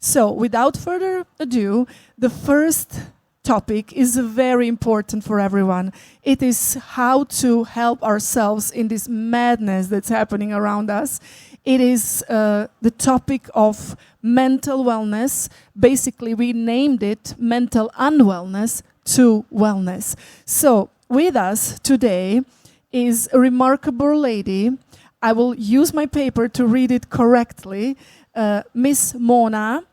So, without further ado, the first topic is very important for everyone. It is how to help ourselves in this madness that's happening around us. It is the topic of mental wellness. Basically, we named it mental unwellness to wellness. So, with us today is a remarkable lady. I will use my paper to read it correctly. Miss Mona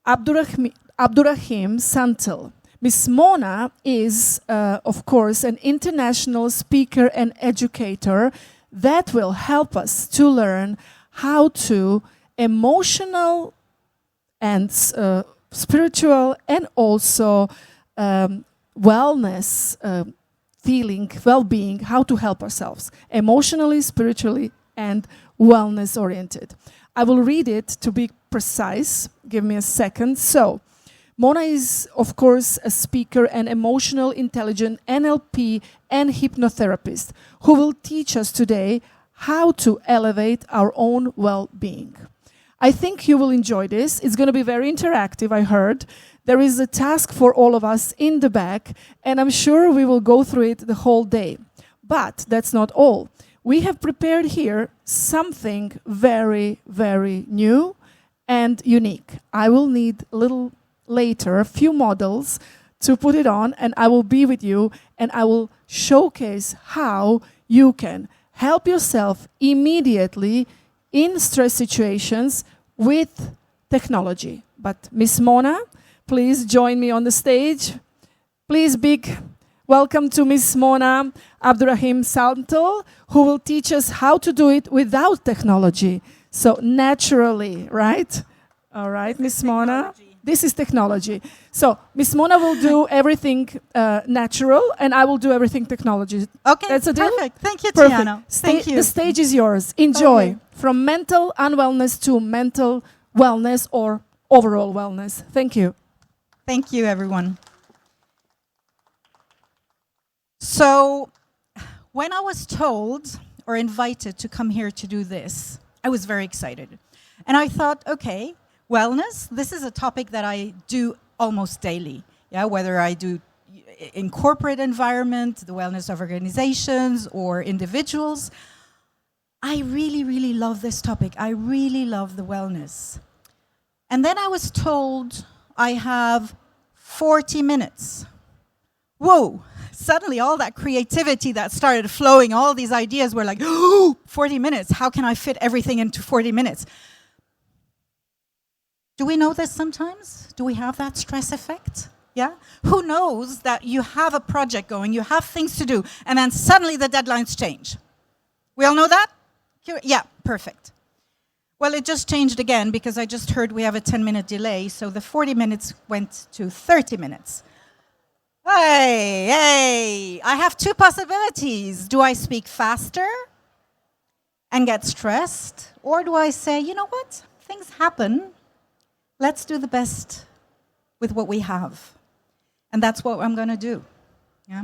Abdurrahim Santel. Miss Mona is, of course, an international speaker and educator that will help us to learn how to emotional and spiritual and also wellness feeling, well-being, how to help ourselves emotionally, spiritually, and wellness-oriented. I will read it to be precise. Give me a second. So, Mona is, of course, a speaker and emotional intelligent NLP and hypnotherapist who will teach us today how to elevate our own well-being. I think you will enjoy this. It's going to be very interactive, I heard. There is a task for all of us in the back, and I'm sure we will go through it the whole day. But that's not all. We have prepared here something very, very new and unique. I will need a little later a few models to put it on, and I will be with you and I will showcase how you can help yourself immediately in stress situations with technology. But Miss Mona, please join me on the stage. Please big welcome to Miss Mona Abdurrahim Santel, who will teach us how to do it without technology. So naturally, right? All right, Miss Mona. This is technology. So, Miss Mona will do everything natural, and I will do everything technology. Okay, that's a deal? perfect. Thank you, Tiana. Thank you. The stage is yours. Enjoy. Okay. From mental unwellness to mental wellness or overall wellness. Thank you. Thank you, everyone. So, when I was told or invited to come here to do this, I was very excited. And I thought, okay, wellness, this is a topic that I do almost daily. Yeah, whether I do in corporate environment, the wellness of organizations or individuals. I really, really love this topic. I really love the wellness. And then I was told I have 40 minutes. Whoa, suddenly all that creativity that started flowing, all these ideas were like, oh, 40 minutes, how can I fit everything into 40 minutes? Do we know this sometimes? Do we have that stress effect? Yeah? Who knows that you have a project going, you have things to do, and then suddenly the deadlines change? We all know that? Yeah, perfect. Well, it just changed again because I just heard we have a 10-minute delay, so the 40 minutes went to 30 minutes. Hey, I have two possibilities. Do I speak faster and get stressed? Or do I say, you know what? Things happen. Let's do the best with what we have. And that's what I'm going to do. Yeah?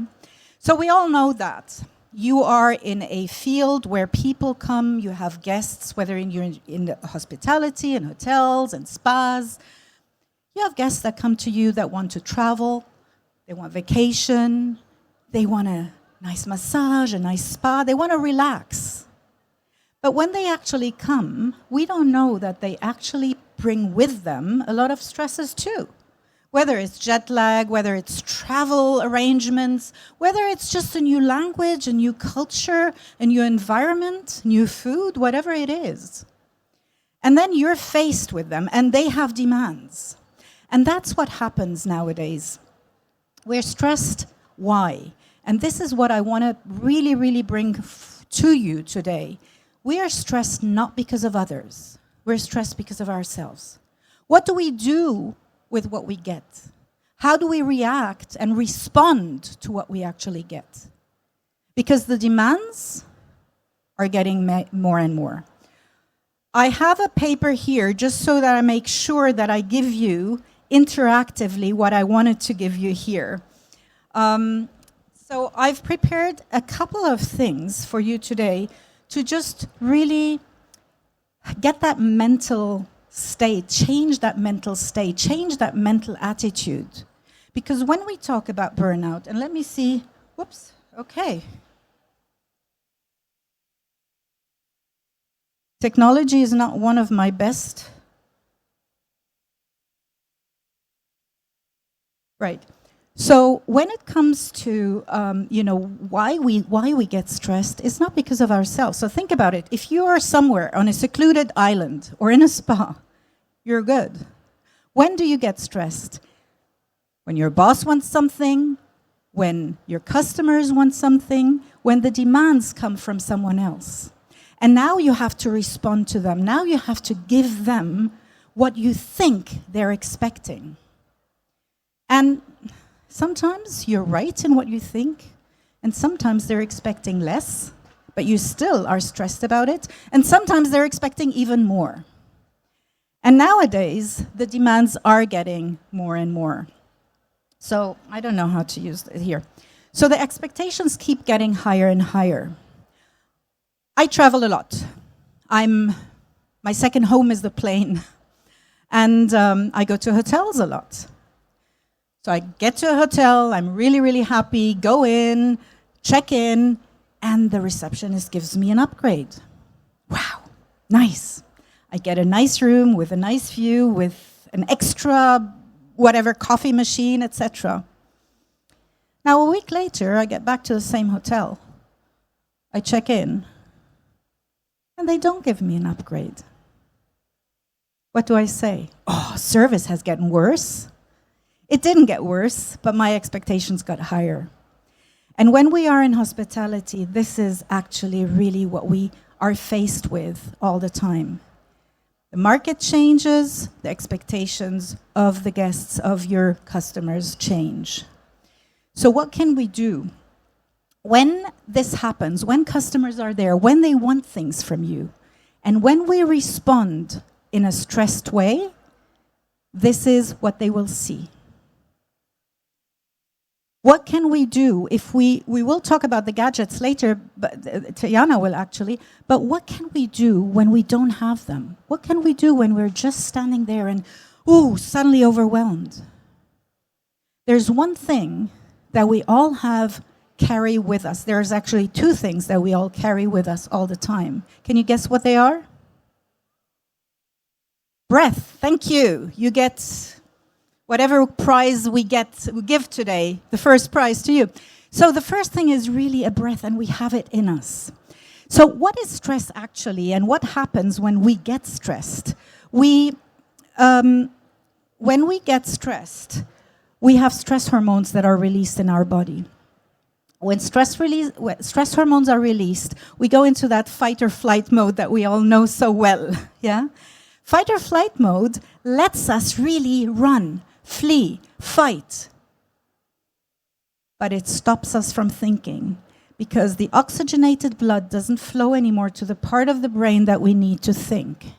So we all know that. You are in a field where people come, you have guests, whether you're in the hospitality, in hotels and spas. You have guests that come to you that want to travel, they want vacation, they want a nice massage, a nice spa, they want to relax. But when they actually come, we don't know that they actually bring with them a lot of stresses too. Whether it's jet lag, whether it's travel arrangements, whether it's just a new language, a new culture, a new environment, new food, whatever it is. And then you're faced with them and they have demands. And that's what happens nowadays. We're stressed. Why? And this is what I want to really, really bring to you today. We are stressed not because of others. We're stressed because of ourselves. What do we do with what we get? How do we react and respond to what we actually get? Because the demands are getting more and more. I have a paper here just so that I make sure that I give you interactively what I wanted to give you here. So I've prepared a couple of things for you today to just really get that mental state, change that mental state, change that mental attitude. Because when we talk about burnout, and let me see, whoops, okay. Technology is not one of my best. Right. So when it comes to why we get stressed, it's not because of ourselves. So think about it. If you are somewhere on a secluded island or in a spa, you're good. When do you get stressed? When your boss wants something, when your customers want something, when the demands come from someone else. And now you have to respond to them. Now you have to give them what you think they're expecting. And sometimes you're right in what you think, and sometimes they're expecting less, but you still are stressed about it, and sometimes they're expecting even more. And nowadays, the demands are getting more and more. So I don't know how to use it here. So the expectations keep getting higher and higher. I travel a lot. My second home is the plane, and I go to hotels a lot. So I get to a hotel, I'm really, really happy, go in, check in, and the receptionist gives me an upgrade. Wow, nice. I get a nice room with a nice view, with an extra, whatever, coffee machine, etc. Now, a week later, I get back to the same hotel. I check in, and they don't give me an upgrade. What do I say? Oh, service has gotten worse. It didn't get worse, but my expectations got higher. And when we are in hospitality, this is actually really what we are faced with all the time. The market changes, the expectations of the guests, of your customers change. So what can we do? When this happens, when customers are there, when they want things from you, and when we respond in a stressed way, this is what they will see. What can we do if we will talk about the gadgets later, but Tiana will actually, but what can we do when we don't have them? What can we do when we're just standing there and, suddenly overwhelmed? There's one thing that we all carry with us. There's actually two things that we all carry with us all the time. Can you guess what they are? Breath. Thank you. You get whatever prize we give today, the first prize to you. So the first thing is really a breath, and we have it in us. So what is stress actually, and what happens when we get stressed? When we get stressed, we have stress hormones that are released in our body. When stress hormones are released, we go into that fight or flight mode that we all know so well. Yeah, fight or flight mode lets us really run, flee, fight. But it stops us from thinking because the oxygenated blood doesn't flow anymore to the part of the brain that we need to think.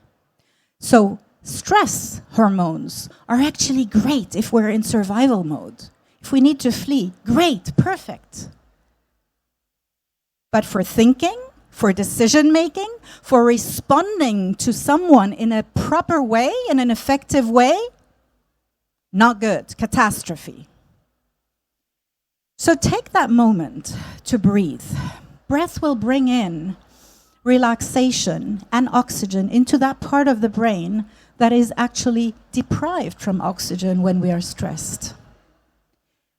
So stress hormones are actually great if we're in survival mode. If we need to flee, great, perfect. But for thinking, for decision making, for responding to someone in a proper way, in an effective way, not good, catastrophe. So take that moment to breathe. Breath will bring in relaxation and oxygen into that part of the brain that is actually deprived from oxygen when we are stressed.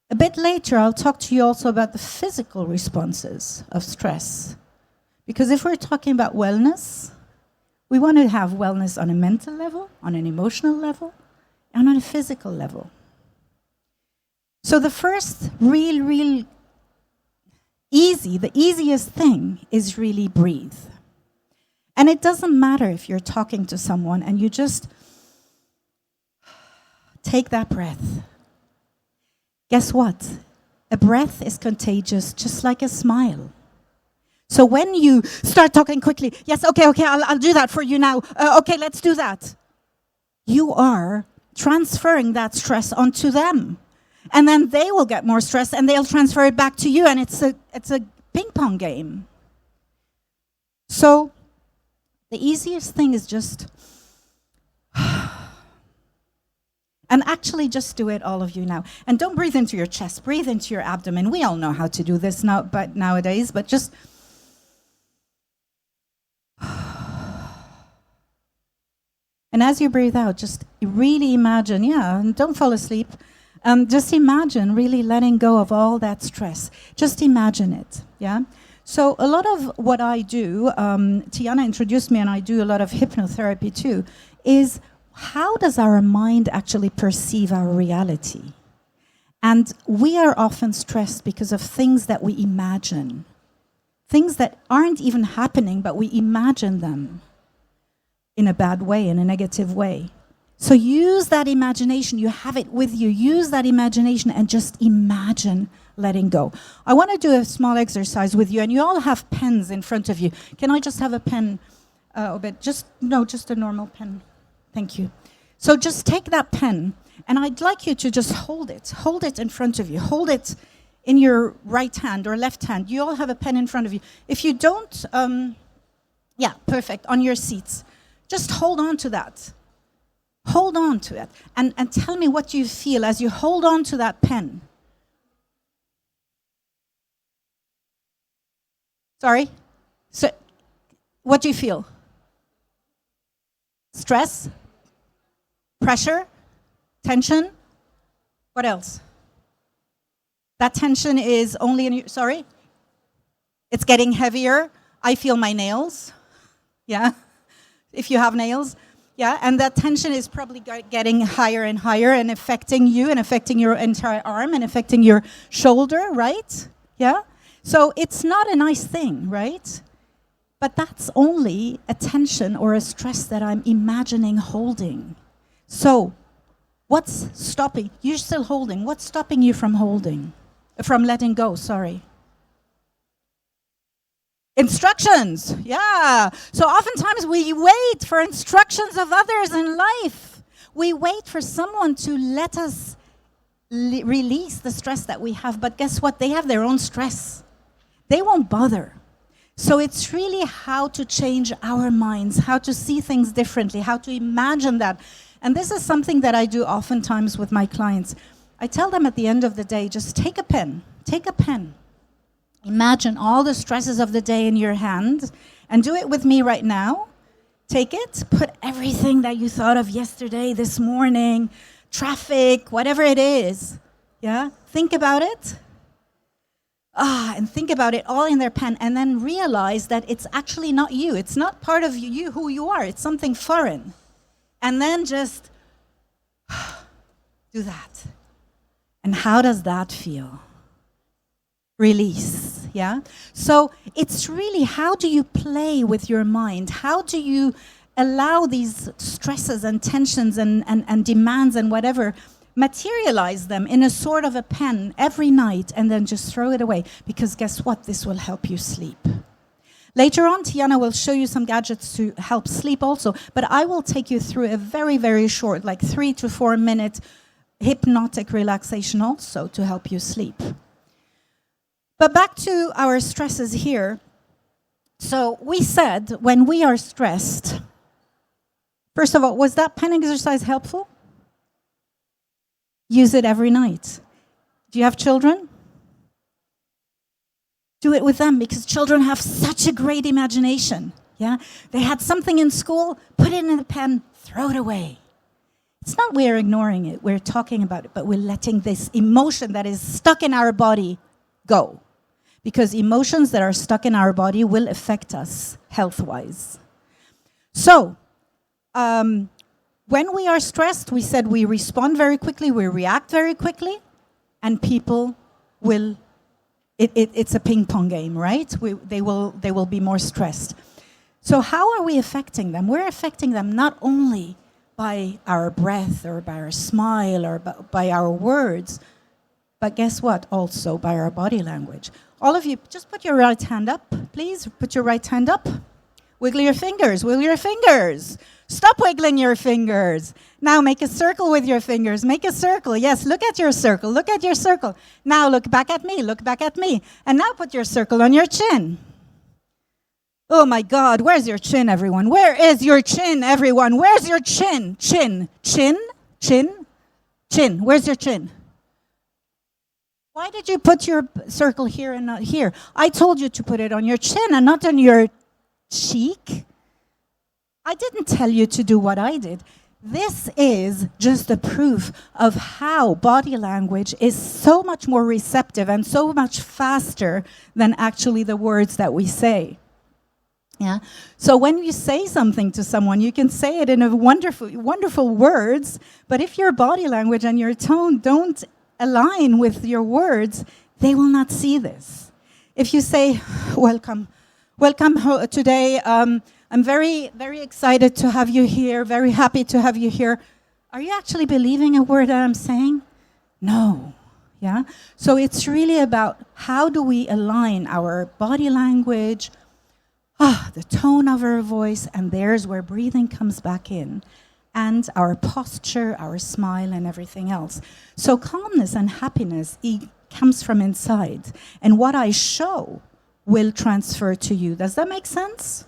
A bit later, I'll talk to you also about the physical responses of stress. Because if we're talking about wellness, we want to have wellness on a mental level, on an emotional level, and on a physical level. So the first the easiest thing is really breathe. And it doesn't matter if you're talking to someone and you just take that breath. Guess what? A breath is contagious, just like a smile. So when you start talking quickly, yes, okay, I'll do that for you now. Okay, let's do that. You are transferring that stress onto them. And then they will get more stress and they'll transfer it back to you, and it's a ping pong game. So the easiest thing is just And actually just do it, all of you now. And don't breathe into your chest, breathe into your abdomen. We all know how to do this now, but nowadays, but just... And as you breathe out, just really imagine, and don't fall asleep. Just imagine really letting go of all that stress. Just imagine it, yeah? So a lot of what I do, Tiana introduced me and I do a lot of hypnotherapy too, is how does our mind actually perceive our reality? And we are often stressed because of things that we imagine. Things that aren't even happening, but we imagine them in a bad way, in a negative way. So use that imagination. You have it with you. Use that imagination and just imagine letting go. I want to do a small exercise with you, and you all have pens in front of you. Can I just have a pen? Just a normal pen. Thank you. So just take that pen, and I'd like you to just hold it. Hold it in front of you. Hold it in your right hand or left hand. You all have a pen in front of you. If you don't, perfect, on your seats. Just hold on to that. Hold on to it. And tell me what you feel as you hold on to that pen. Sorry? So, what do you feel? Stress? Pressure? Tension? What else? That tension is only in your... Sorry? It's getting heavier. I feel my nails. Yeah? If you have nails. Yeah, and that tension is probably getting higher and higher and affecting you and affecting your entire arm and affecting your shoulder, right? Yeah? So it's not a nice thing, right? But that's only a tension or a stress that I'm imagining holding. So what's stopping? You're still holding. What's stopping you from holding? From letting go, sorry. Instructions, yeah. So oftentimes we wait for instructions of others in life. We wait for someone to let us release the stress that we have. But guess what? They have their own stress. They won't bother. So it's really how to change our minds, how to see things differently, how to imagine that. And this is something that I do oftentimes with my clients. I tell them at the end of the day, just take a pen. Take a pen. Imagine all the stresses of the day in your hand and do it with me right now. Take it, put everything that you thought of yesterday, this morning, traffic, whatever it is. Yeah? Think about it. And think about it all in their pen and then realize that it's actually not you. It's not part of you who you are. It's something foreign. And then just do that. And how does that feel? Release, yeah? So it's really, how do you play with your mind? How do you allow these stresses and tensions and demands and whatever, materialize them in a sort of a pen every night and then just throw it away? Because guess what? This will help you sleep. Later on, Tiana will show you some gadgets to help sleep also, but I will take you through a very, very short, like 3 to 4 minute hypnotic relaxation also to help you sleep. But back to our stresses here. So we said when we are stressed, first of all, was that pen exercise helpful? Use it every night. Do you have children? Do it with them because children have such a great imagination. Yeah, they had something in school, put it in a pen, throw it away. It's not we're ignoring it, we're talking about it, but we're letting this emotion that is stuck in our body go. Because emotions that are stuck in our body will affect us health-wise. So, when we are stressed, we said we respond very quickly, we react very quickly, and people will, it's a ping-pong game, right? They will be more stressed. So how are we affecting them? We're affecting them not only by our breath or by our smile or by our words, but guess what? Also by our body language. All of you, just put your right hand up, please. Put your right hand up. Wiggle your fingers. Wiggle your fingers. Stop wiggling your fingers. Now make a circle with your fingers. Make a circle. Yes, look at your circle. Look at your circle. Now look back at me. Look back at me. And now put your circle on your chin. Oh my God, where's your chin, everyone? Where is your chin, everyone? Where's your chin? Chin. Chin. Chin. Chin. Where's your chin? Why did you put your circle here and not here? I told you to put it on your chin and not on your cheek. I didn't tell you to do what I did. This is just a proof of how body language is so much more receptive and so much faster than actually the words that we say. Yeah. So when you say something to someone, you can say it in a wonderful words, but if your body language and your tone don't align with your words, they will not see this. If you say, welcome today, I'm very, very excited to have you here, very happy to have you here. Are you actually believing a word that I'm saying? No. Yeah? So it's really about how do we align our body language, the tone of our voice, and there's where breathing comes back in, and our posture, our smile, and everything else. So calmness and happiness comes from inside, and what I show will transfer to you. Does that make sense?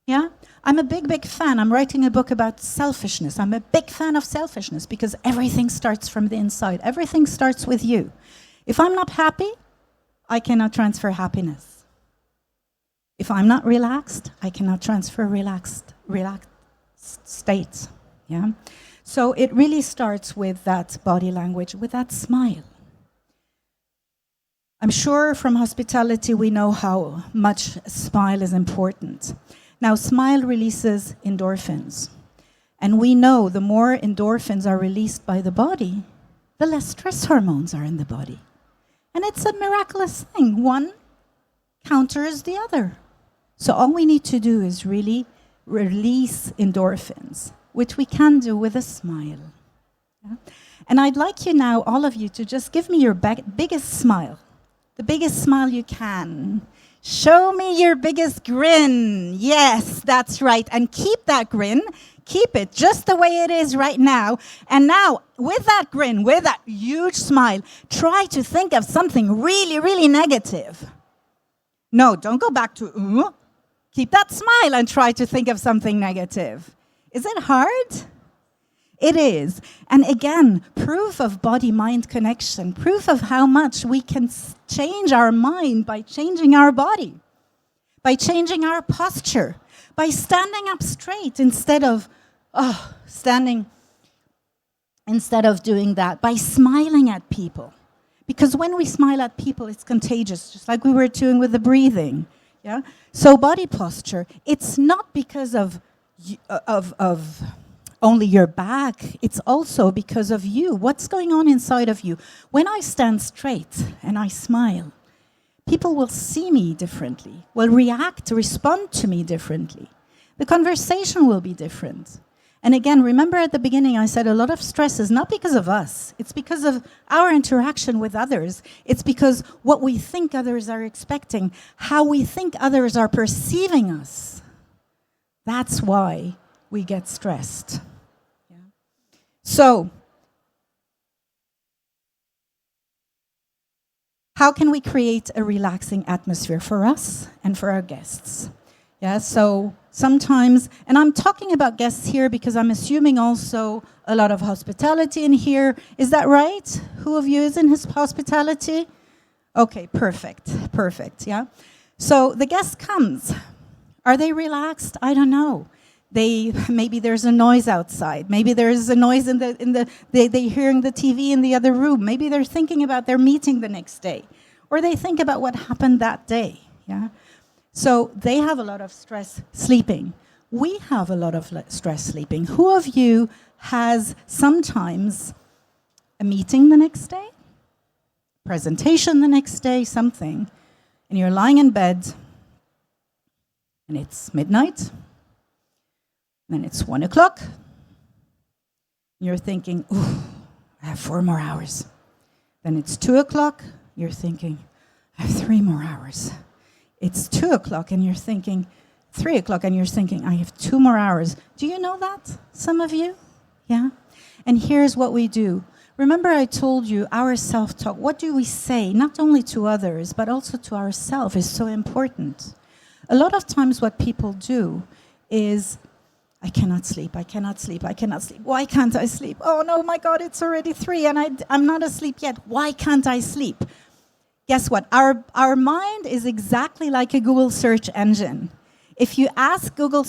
Yeah? I'm a big fan. I'm writing a book about selfishness. I'm a big fan of selfishness because everything starts from the inside. Everything starts with you. If I'm not happy, I cannot transfer happiness. If I'm not relaxed, I cannot transfer relaxed state. Yeah? So it really starts with that body language, with that smile. I'm sure from hospitality we know how much smile is important. Now, smile releases endorphins. And we know the more endorphins are released by the body, the less stress hormones are in the body. And it's a miraculous thing. One counters the other. So all we need to do is really release endorphins, which we can do with a smile. Yeah? And I'd like you now, all of you, to just give me your biggest smile. The biggest smile you can. Show me your biggest grin. Yes, that's right. And keep that grin. Keep it just the way it is right now. And now, with that grin, with that huge smile, try to think of something really, really negative. No, don't go back to, Keep that smile and try to think of something negative. Is it hard? It is. And again, proof of body-mind connection, proof of how much we can change our mind by changing our body, by changing our posture, by standing up straight instead of doing that, by smiling at people. Because when we smile at people, it's contagious, just like we were doing with the breathing. Yeah. So body posture, it's not because of only your back, it's also because of you. What's going on inside of you? When I stand straight and I smile, people will see me differently, will respond to me differently. The conversation will be different. And again, remember at the beginning I said a lot of stress is not because of us. It's because of our interaction with others. It's because what we think others are expecting, how we think others are perceiving us. That's why we get stressed. Yeah. So, how can we create a relaxing atmosphere for us and for our guests? Yeah, so sometimes, and I'm talking about guests here because I'm assuming also a lot of hospitality in here. Is that right? Who of you is in his hospitality? Okay, perfect, yeah. So the guest comes. Are they relaxed? I don't know. Maybe there's a noise outside. Maybe there's a noise they're hearing the TV in the other room. Maybe they're thinking about their meeting the next day. Or they think about what happened that day, yeah. So they have a lot of stress sleeping. We have a lot of stress sleeping. Who of you has sometimes a meeting the next day, presentation the next day, something, and you're lying in bed, and it's midnight, and then it's 1 o'clock, and you're thinking, ooh, I have 4 more hours. Then it's 2 o'clock, you're thinking, I have 3 more hours. It's 2 o'clock and you're thinking, 3 o'clock and you're thinking, I have 2 more hours. Do you know that, some of you? Yeah? And here's what we do. Remember I told you our self-talk, what do we say, not only to others, but also to ourselves is so important. A lot of times what people do is I cannot sleep, I cannot sleep, I cannot sleep. Why can't I sleep? Oh no, my God, it's already 3 and I'm not asleep yet. Why can't I sleep? Guess what? Our mind is exactly like a Google search engine. If you ask Google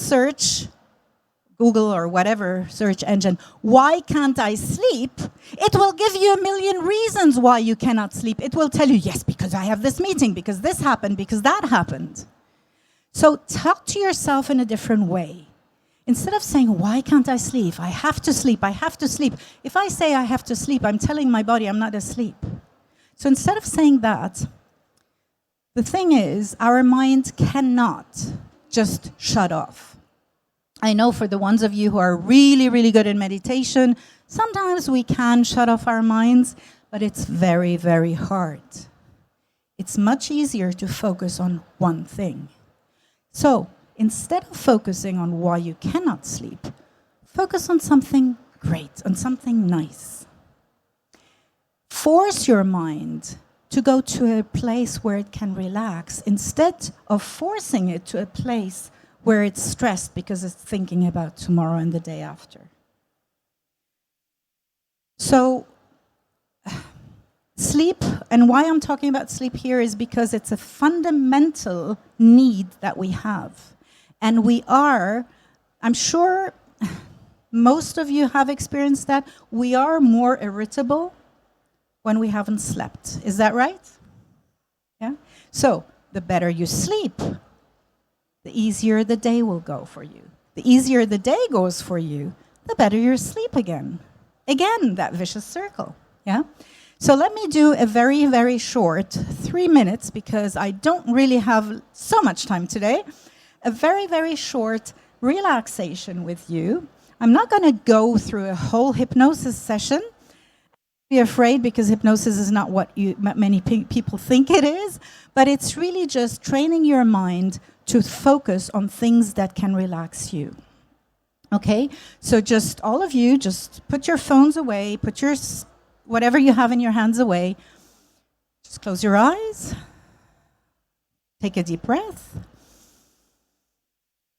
or whatever search engine, why can't I sleep? It will give you a million reasons why you cannot sleep. It will tell you, yes, because I have this meeting, because this happened, because that happened. So talk to yourself in a different way. Instead of saying, why can't I sleep? I have to sleep, I have to sleep. If I say I have to sleep, I'm telling my body I'm not asleep. So instead of saying that, the thing is, our mind cannot just shut off. I know for the ones of you who are really, really good in meditation, sometimes we can shut off our minds, but it's very, very hard. It's much easier to focus on one thing. So, instead of focusing on why you cannot sleep, focus on something great, on something nice. Force your mind to go to a place where it can relax instead of forcing it to a place where it's stressed because it's thinking about tomorrow and the day after. So, sleep, and why I'm talking about sleep here is because it's a fundamental need that we have. And we are, I'm sure most of you have experienced that, we are more irritable when we haven't slept. Is that right? Yeah? So, the better you sleep, the easier the day will go for you. The easier the day goes for you, the better your sleep again. Again, that vicious circle. Yeah? So let me do a very, very short 3 minutes, because I don't really have so much time today. A very, very short relaxation with you. I'm not going to go through a whole hypnosis session. Be afraid, because hypnosis is not what many people think it is, but it's really just training your mind to focus on things that can relax you. Okay? So just all of you, just put your phones away, put your whatever you have in your hands away. Just close your eyes. Take a deep breath.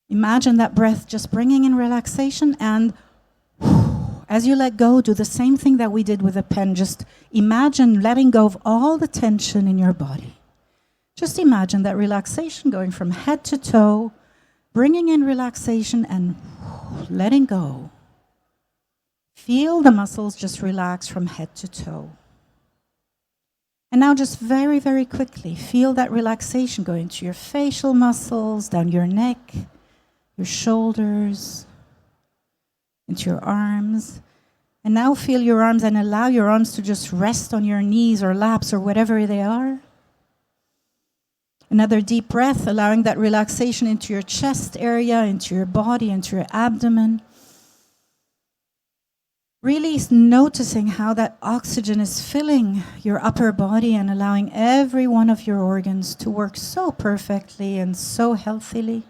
Imagine that breath just bringing in relaxation, and as you let go, do the same thing that we did with a pen. Just imagine letting go of all the tension in your body. Just imagine that relaxation going from head to toe, bringing in relaxation and letting go. Feel the muscles just relax from head to toe. And now just very, very quickly, feel that relaxation going to your facial muscles, down your neck, your shoulders, into your arms. And now feel your arms and allow your arms to just rest on your knees or laps or whatever they are. Another deep breath, allowing that relaxation into your chest area, into your body, into your abdomen. Really noticing how that oxygen is filling your upper body and allowing every one of your organs to work so perfectly and so healthily.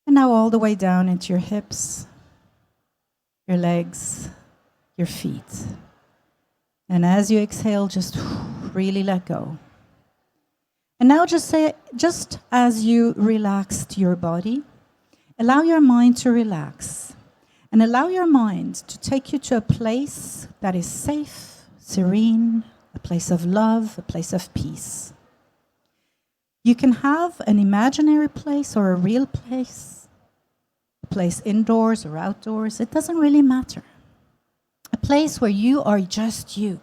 And now all the way down into your hips, your legs, your feet. And as you exhale, just really let go. And now just as you relaxed your body, allow your mind to relax. And allow your mind to take you to a place that is safe, serene, a place of love, a place of peace. You can have an imaginary place or a real place, a place indoors or outdoors. It doesn't really matter. A place where you are just you.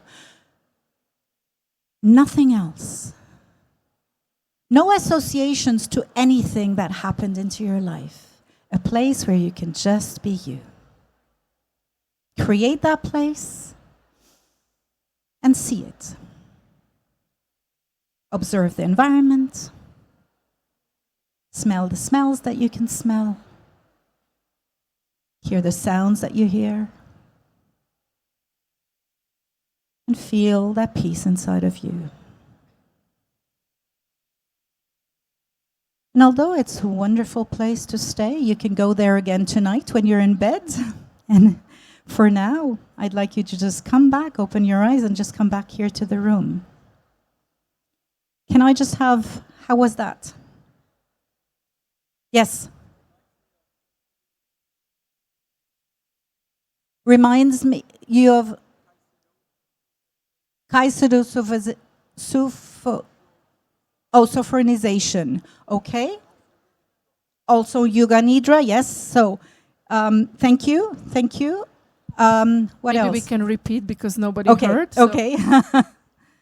Nothing else. No associations to anything that happened into your life. A place where you can just be you. Create that place and see it. Observe the environment. Smell the smells that you can smell. Hear the sounds that you hear. And feel that peace inside of you. And although it's a wonderful place to stay, you can go there again tonight when you're in bed. And for now, I'd like you to just come back, open your eyes, and just come back here to the room. Can I just have, how was that? Yes? reminds me you of sophronization. Okay. Also Yoga Nidra. Yes. So thank you. Thank you. What Maybe else? we can repeat because nobody Okay. heard. So Okay.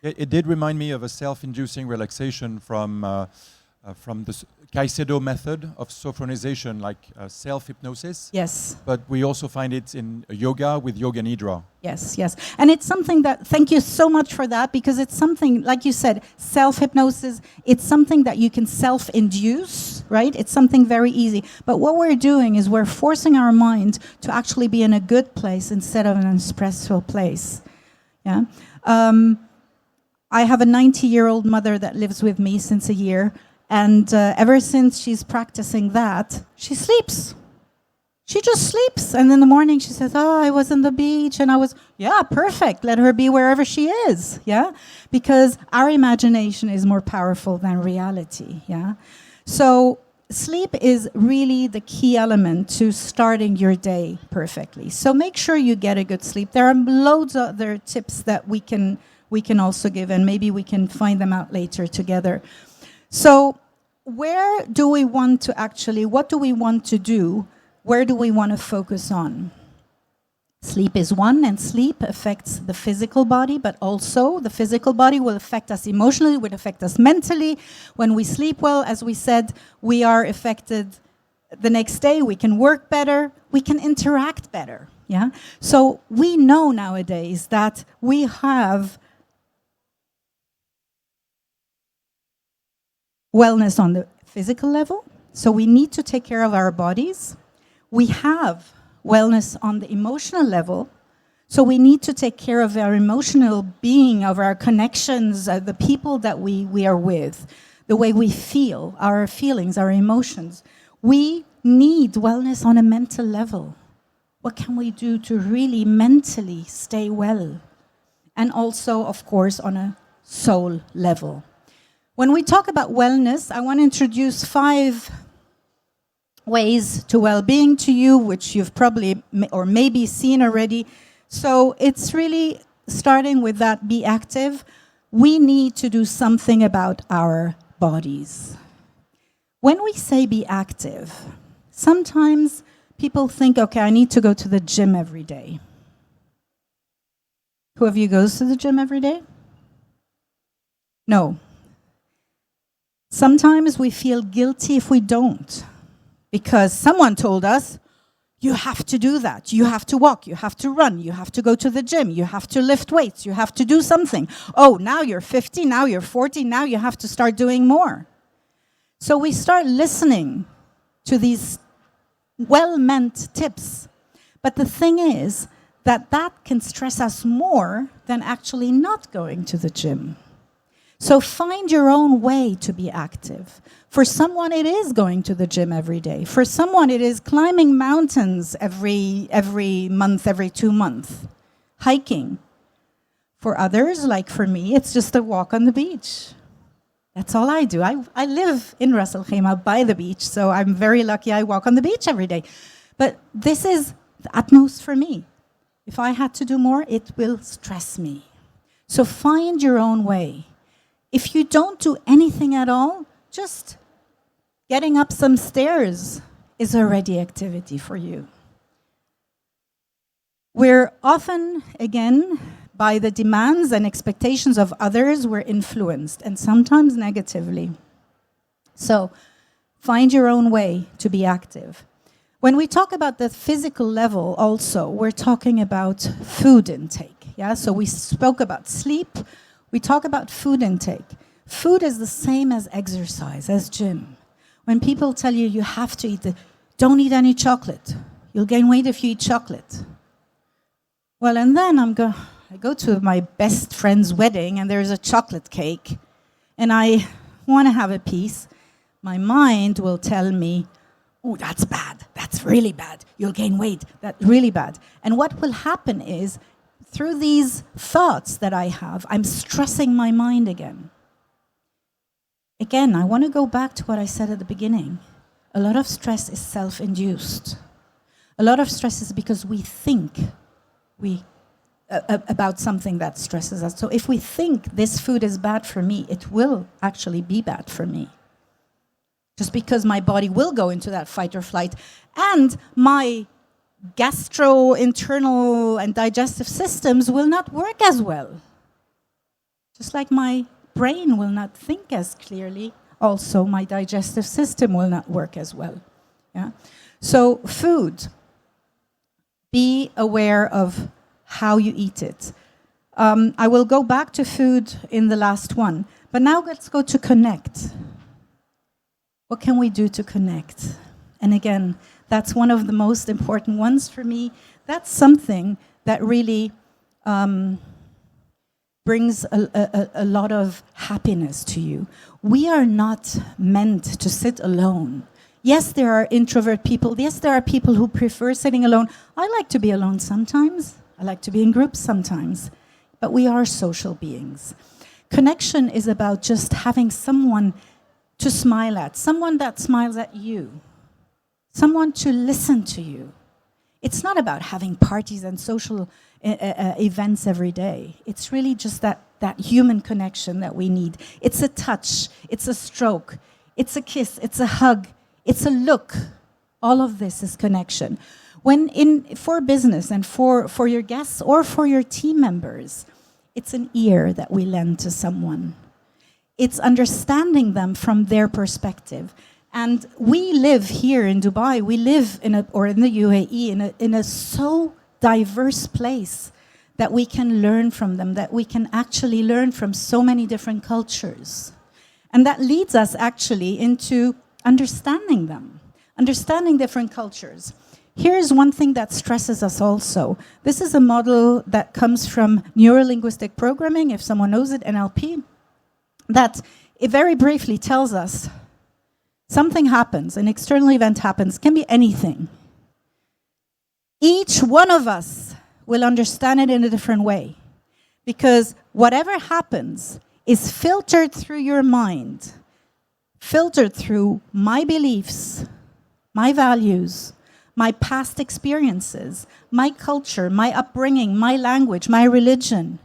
It did remind me of a self-inducing relaxation from the Caicedo method of sophronization, like self-hypnosis. Yes. But we also find it in yoga with Yoga Nidra. Yes, yes. And it's something that, thank you so much for that, because it's something, like you said, self-hypnosis, it's something that you can self-induce, right? It's something very easy. But what we're doing is we're forcing our mind to actually be in a good place instead of an stressful place. Yeah. I have a 90-year-old mother that lives with me since a year, and ever since she's practicing that, she sleeps. She just sleeps, and in the morning she says, "Oh, I was on the beach, and I was..." Yeah, perfect. Let her be wherever she is. Yeah, because our imagination is more powerful than reality. Yeah, so sleep is really the key element to starting your day perfectly. So make sure you get a good sleep. There are loads of other tips that we can also give, and maybe we can find them out later together. So where do we want to actually, what do we want to do? Where do we want to focus on? Sleep is one, and sleep affects the physical body, but also the physical body will affect us emotionally, will affect us mentally. When we sleep well, as we said, we are affected the next day, we can work better, we can interact better. Yeah. So we know nowadays that we have wellness on the physical level, so we need to take care of our bodies. We have wellness on the emotional level, so we need to take care of our emotional being, of our connections, the people that we are with, the way we feel, our feelings, our emotions. We need wellness on a mental level. What can we do to really mentally stay well? And also, of course, on a soul level. When we talk about wellness, I want to introduce 5 ways to well-being to you, which you've probably or maybe seen already. So it's really starting with that, be active. We need to do something about our bodies. When we say be active, sometimes people think, okay, I need to go to the gym every day. Who of you goes to the gym every day? No. Sometimes we feel guilty if we don't, because someone told us, you have to do that. You have to walk. You have to run. You have to go to the gym. You have to lift weights. You have to do something. Oh, now you're 50. Now you're 40. Now you have to start doing more. So we start listening to these well-meant tips. But the thing is that can stress us more than actually not going to the gym. So find your own way to be active. For someone, it is going to the gym every day. For someone, it is climbing mountains every month, every 2 months, hiking. For others, like for me, it's just a walk on the beach. That's all I do. I live in Ras El Khaimah by the beach, so I'm very lucky I walk on the beach every day. But this is the utmost for me. If I had to do more, it will stress me. So find your own way. If you don't do anything at all, just getting up some stairs is already activity for you. We're often, again, by the demands and expectations of others, we're influenced, and sometimes negatively. So find your own way to be active. When we talk about the physical level also, we're talking about food intake. Yeah? So we spoke about sleep. We talk about food intake. Food is the same as exercise, as gym. When people tell you you have to eat, don't eat any chocolate. You'll gain weight if you eat chocolate. Well, and then I go to my best friend's wedding and there's a chocolate cake and I want to have a piece. My mind will tell me, oh, that's bad. That's really bad. You'll gain weight. That's really bad. And what will happen is, through these thoughts that I have, I'm stressing my mind again. Again, I want to go back to what I said at the beginning. A lot of stress is self-induced. A lot of stress is because we think about something that stresses us. So if we think this food is bad for me, it will actually be bad for me. Just because my body will go into that fight or flight, and my gastrointestinal and digestive systems will not work as well. Just like my brain will not think as clearly, also my digestive system will not work as well. Yeah? So food, be aware of how you eat it. I will go back to food in the last one, but now let's go to connect. What can we do to connect? And again, that's one of the most important ones for me. That's something that really brings a lot of happiness to you. We are not meant to sit alone. Yes, there are introvert people. Yes, there are people who prefer sitting alone. I like to be alone sometimes. I like to be in groups sometimes. But we are social beings. Connection is about just having someone to smile at, someone that smiles at you, someone to listen to you. It's not about having parties and social events every day. It's really just that human connection that we need. It's a touch, it's a stroke, it's a kiss, it's a hug, it's a look. All of this is connection. For business and for your guests or for your team members, it's an ear that we lend to someone. It's understanding them from their perspective. And we live here in Dubai, we live or in the UAE in a so diverse place that we can learn from them, that we can actually learn from so many different cultures. And that leads us actually into understanding them, understanding different cultures. Here's one thing that stresses us also. This is a model that comes from neuro-linguistic programming, if someone knows it, NLP, that it very briefly tells us something happens, an external event happens, can be anything. Each one of us will understand it in a different way, because whatever happens is filtered through your mind, filtered through my beliefs, my values, my past experiences, my culture, my upbringing, my language, my religion,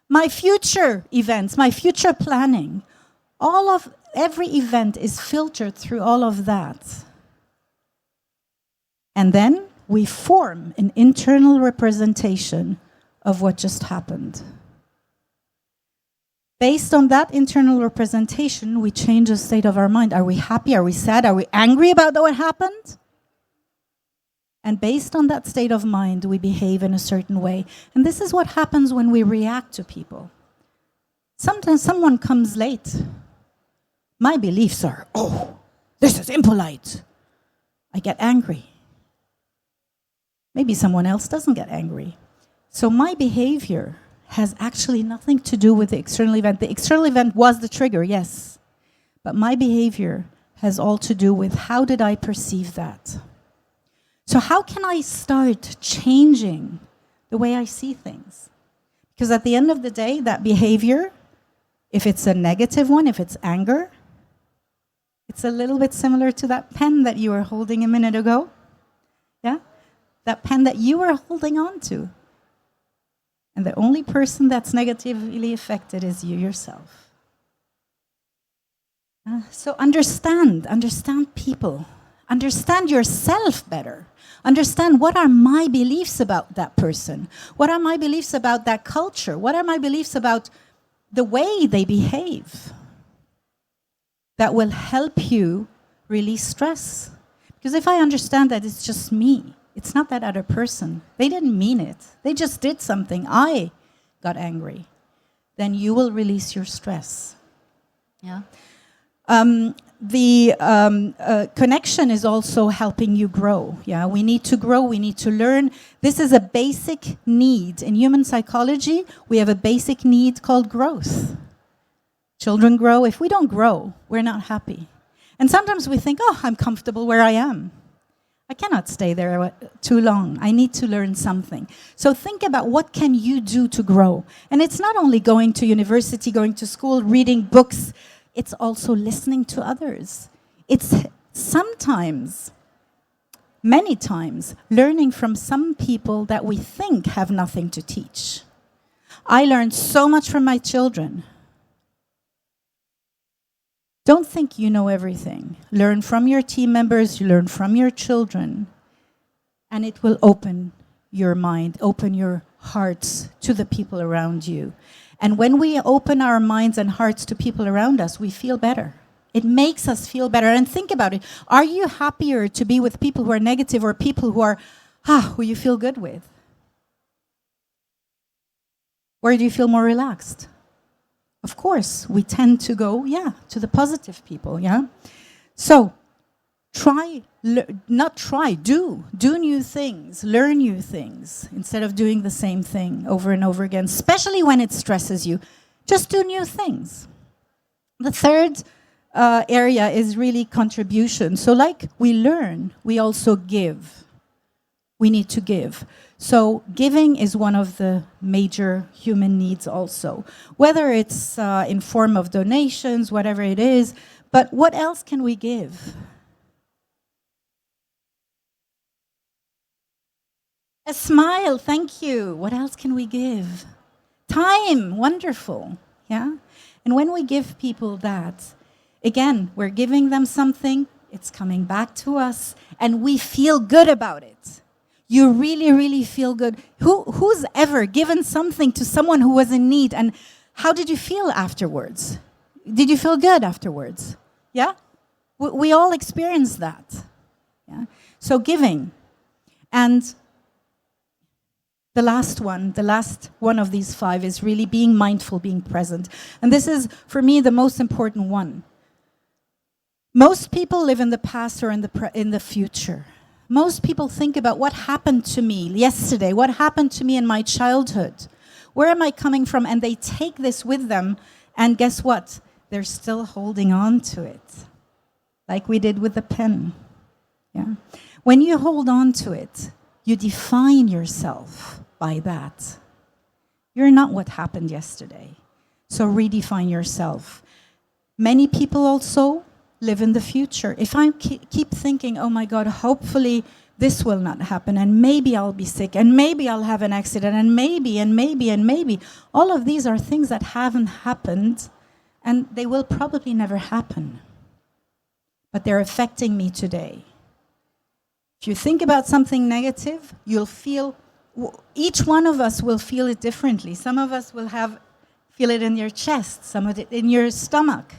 my future events, my future planning. Every event is filtered through all of that. And then we form an internal representation of what just happened. Based on that internal representation, we change the state of our mind. Are we happy? Are we sad? Are we angry about what happened? And based on that state of mind, we behave in a certain way. And this is what happens when we react to people. Sometimes someone comes late. My beliefs are, this is impolite. I get angry. Maybe someone else doesn't get angry. So my behavior has actually nothing to do with the external event. The external event was the trigger, yes. But my behavior has all to do with how did I perceive that? So how can I start changing the way I see things? Because at the end of the day, that behavior, if it's a negative one, if it's anger, it's a little bit similar to that pen that you were holding a minute ago. Yeah? That pen that you were holding on to. And the only person that's negatively affected is you yourself. So understand people. Understand yourself better. Understand what are my beliefs about that person. What are my beliefs about that culture? What are my beliefs about the way they behave? That will help you release stress. Because if I understand that it's just me, it's not that other person. They didn't mean it. They just did something. I got angry. Then you will release your stress. Yeah. The connection is also helping you grow. Yeah, we need to grow. We need to learn. This is a basic need in human psychology. We have a basic need called growth. Children grow. If we don't grow, we're not happy. And sometimes we think, I'm comfortable where I am. I cannot stay there too long. I need to learn something. So think about what can you do to grow. And it's not only going to university, going to school, reading books. It's also listening to others. It's sometimes many times learning from some people that we think have nothing to teach. I learned so much from my children. Don't think you know everything. Learn from your team members, learn from your children, and it will open your mind, open your hearts to the people around you. And when we open our minds and hearts to people around us, we feel better. It makes us feel better. And think about it. Are you happier to be with people who are negative or people who you feel good with? Or do you feel more relaxed? Of course, we tend to go, to the positive people, So, do new things, learn new things, instead of doing the same thing over and over again, especially when it stresses you. Just do new things. The third area is really contribution. So like we learn, we also give. We need to give. So giving is one of the major human needs also, whether it's in form of donations, whatever it is. But what else can we give? A smile, thank you. What else can we give? Time, wonderful. Yeah? And when we give people that, again, we're giving them something, it's coming back to us, and we feel good about it. You really, really feel good. Who's ever given something to someone who was in need, and how did you feel afterwards? Did you feel good afterwards? Yeah? We all experience that. Yeah? So giving. And the last one of these 5 is really being mindful, being present. And this is, for me, the most important one. Most people live in the past or in the future. Most people think about what happened to me yesterday, what happened to me in my childhood. Where am I coming from? And they take this with them, and guess what? They're still holding on to it, like we did with the pen. Yeah? When you hold on to it, you define yourself by that. You're not what happened yesterday. So redefine yourself. Many people also live in the future. If I keep thinking, oh my God, hopefully this will not happen, and maybe I'll be sick, and maybe I'll have an accident, and maybe, all of these are things that haven't happened, and they will probably never happen. But they're affecting me today. If you think about something negative, you'll feel, each one of us will feel it differently. Some of us will feel it in your chest, some of it in your stomach.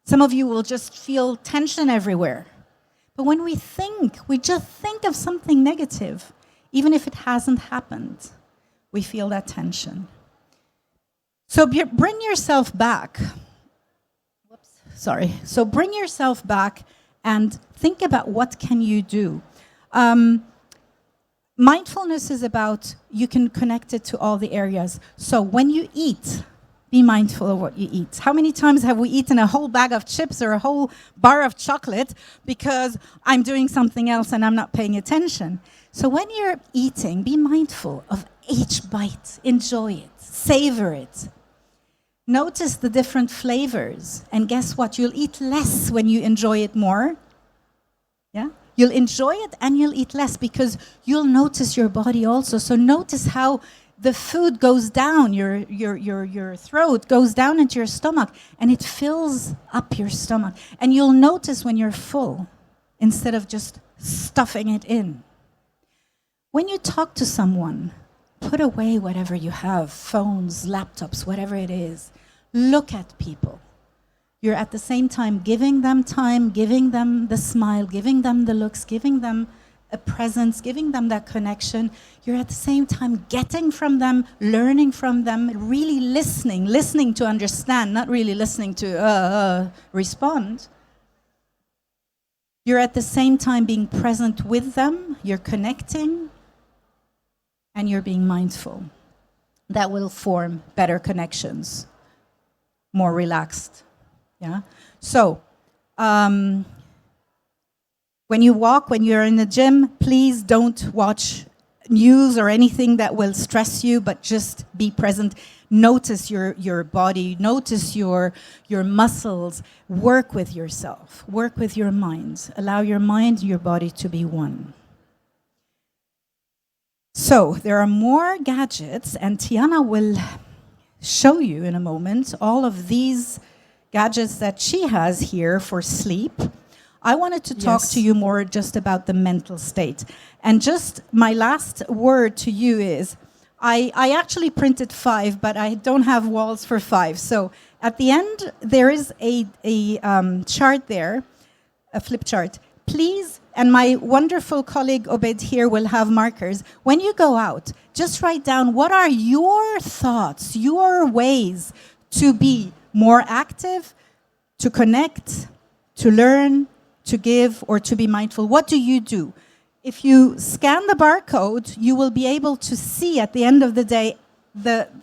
Some of you will just feel tension everywhere. But when we just think of something negative, even if it hasn't happened, we feel that tension. So bring yourself back. So bring yourself back and think about what can you do. Mindfulness is about, you can connect it to all the areas. So when you eat, be mindful of what you eat. How many times have we eaten a whole bag of chips or a whole bar of chocolate because I'm doing something else and I'm not paying attention? So when you're eating, be mindful of each bite. Enjoy it. Savor it. Notice the different flavors. And guess what? You'll eat less when you enjoy it more. Yeah? You'll enjoy it and you'll eat less because you'll notice your body also. So notice how the food goes down, your throat goes down into your stomach, and it fills up your stomach. And you'll notice when you're full, instead of just stuffing it in. When you talk to someone, put away whatever you have, phones, laptops, whatever it is. Look at people. You're at the same time, giving them the smile, giving them the looks, giving them a presence, giving them that connection. You're at the same time getting from them, learning from them, really listening to understand, not really listening to respond. You're at the same time being present with them, you're connecting, and you're being mindful. That will form better connections, more relaxed. Yeah. So, when you walk, when you're in the gym, please don't watch news or anything that will stress you, but just be present. Notice your body, notice your muscles. Work with yourself, work with your mind. Allow your mind and your body to be one. So there are more gadgets, and Tiana will show you in a moment all of these gadgets that she has here for sleep. I wanted to talk Yes. to you more just about the mental state. And just my last word to you is, I actually printed 5, but I don't have walls for 5. So at the end, there is a chart there, a flip chart. Please, and my wonderful colleague Obed here will have markers. When you go out, just write down what are your thoughts, your ways to be more active, to connect, to learn, to give, or to be mindful. What do you do? If you scan the barcode, you will be able to see at the end of the day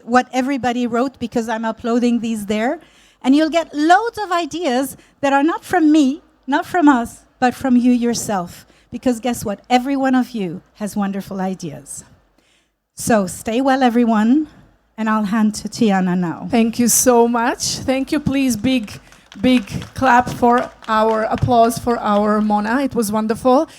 what everybody wrote, because I'm uploading these there. And you'll get loads of ideas that are not from me, not from us, but from you yourself. Because guess what? Every one of you has wonderful ideas. So stay well, everyone. And I'll hand to Tiana now. Thank you so much. Thank you. Please, big clap for our applause for our Mona. It was wonderful.